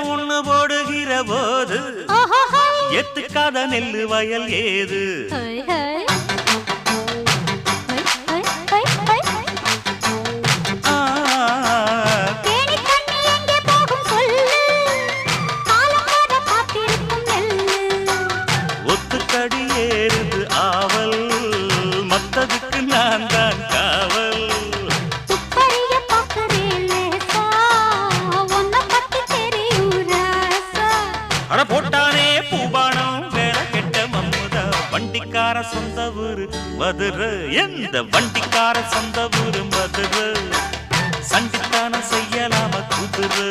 வட்டம் ஒண்ணு போடுகிற போது எத்துக்காத நெல்லு வயல் ஏது ஒத்துக்கடி ஏறுது ஆவல் மத்ததுக்கு நான் தான் காவல் போட்டானே பூபானம் வேற கெட்ட மம்முதா வண்டிக்கார சொந்த ஊரு மதுரை எந்த வண்டிக்கார சொந்த ஊரு மதுரை சண்டித்தானம் செய்யலாம குதிரை